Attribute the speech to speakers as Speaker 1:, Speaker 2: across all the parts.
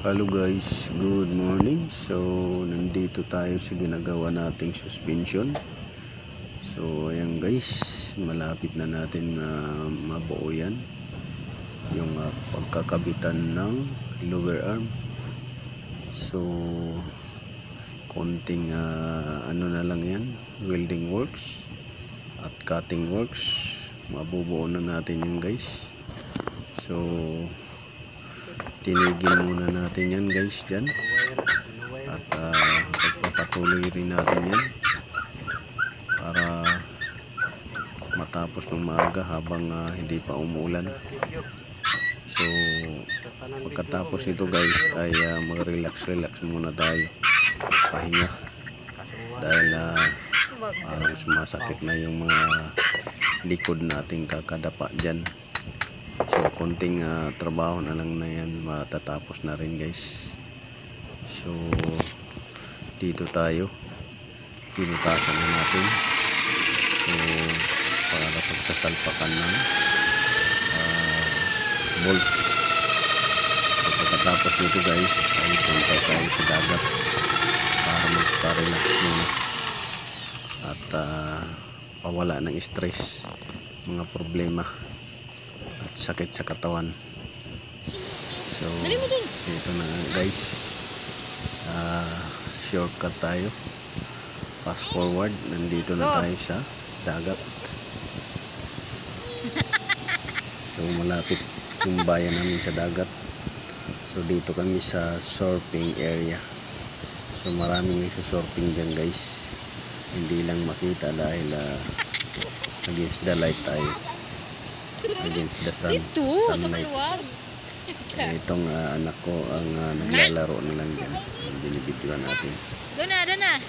Speaker 1: Hello guys, good morning. So nandito tayo sa ginagawa nating suspension. So ayan guys, malapit na natin na mabuo yan, yung pagkakabitan ng lower arm. So konting ano na lang yan, welding works at cutting works, mabubuo na natin yan guys. So tinigil muna natin yan guys dyan, at pagpapatuloy rin natin yan para matapos ng maaga habang hindi pa umuulan. So pagkatapos nito guys ay mag-relax muna tayo, pahinga, dahil parang sumasakit na yung mga likod nating kakadapa dyan. So konting trabaho na lang na yan, matatapos na rin guys. So dito tayo, pinutasan na natin. So para pagsasalpakan ng bolt. So pagkatapos nito guys ay punta tayo sa dagat para magpa-relax muna at pawala ng stress, mga problema at sakit sa katawan. So dito na guys, shortcut tayo, fast forward, nandito na tayo sa dagat. So malapit yung bayan namin sa dagat. So dito kami sa surfing area. So maraming nagsusurfing dyan guys, hindi lang makita dahil against the light tayo, against the sun, sunlight. Itong anak ko ang naglalaro na lang dyan, binibidyoan natin.
Speaker 2: Doon na.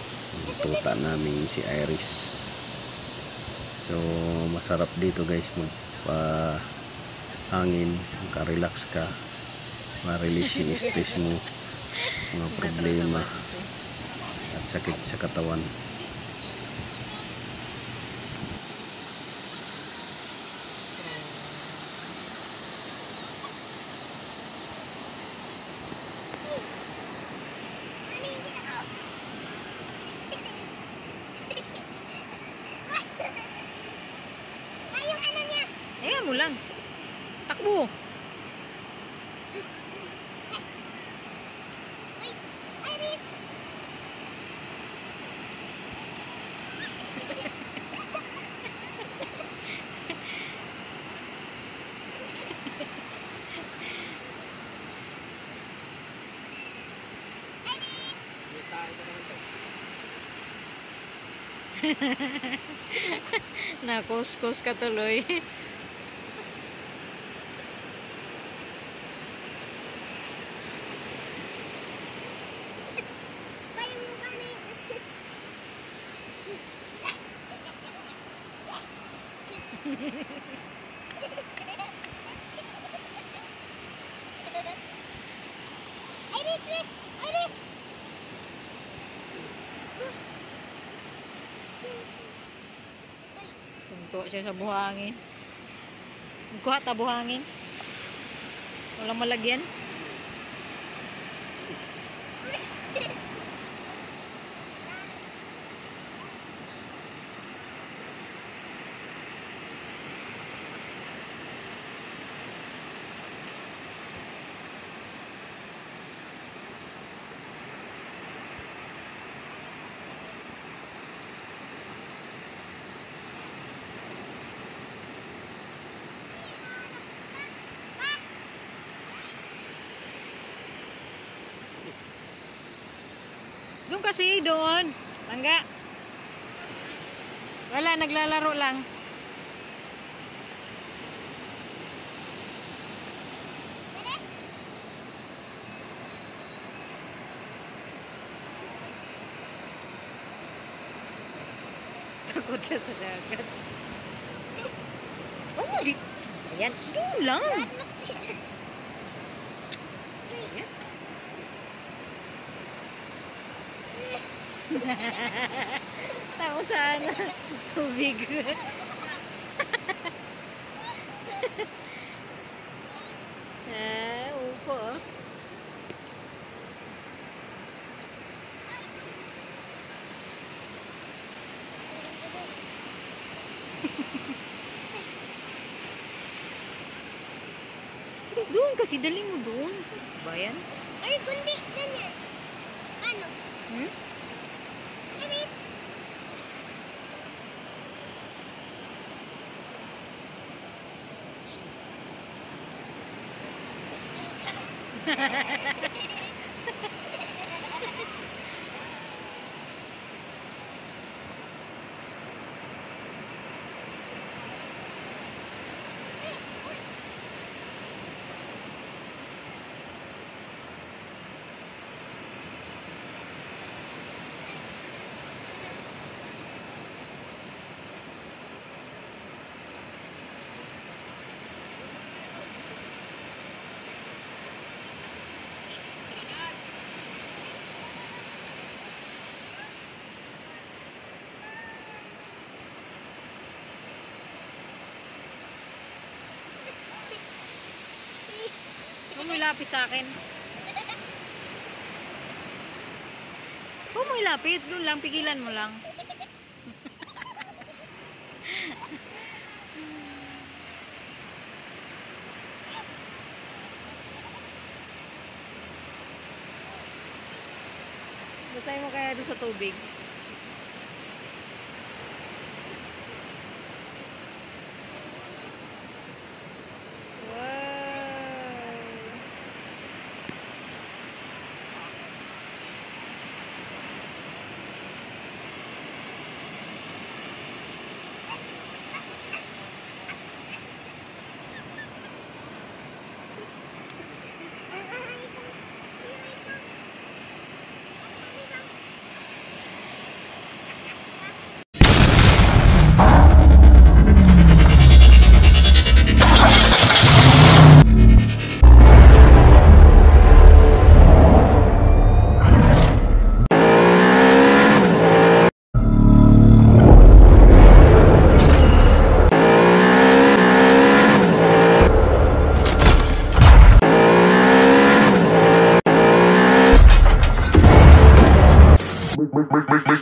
Speaker 1: Tuta namin si Iris. So masarap dito guys, magpa-hangin, makarelax ka, ma-release yung stress mo, mga problema at sakit sa katawan.
Speaker 2: Ayan mo lang. Takbo. Nakuskus ka tuloy. Tuntua siya sa buhangin. Kuha ta buhangin. Walang malagyan. Doon kasi, doon. Langga. Wala, naglalaro lang. Takot siya sa dagat. Oh, ayan, doon lang. Takot sana. Tubig. Upo. kasi, dali mo doon. Bayan?
Speaker 3: Ay, kundi, ganyan. Ano?
Speaker 2: Hmm?
Speaker 3: Iris.
Speaker 2: Huwag mo ilapit sa akin. Huwag mo ilapit. Doon lang, pigilan mo lang. Basahin mo kaya doon sa tubig. Wow!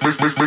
Speaker 4: Make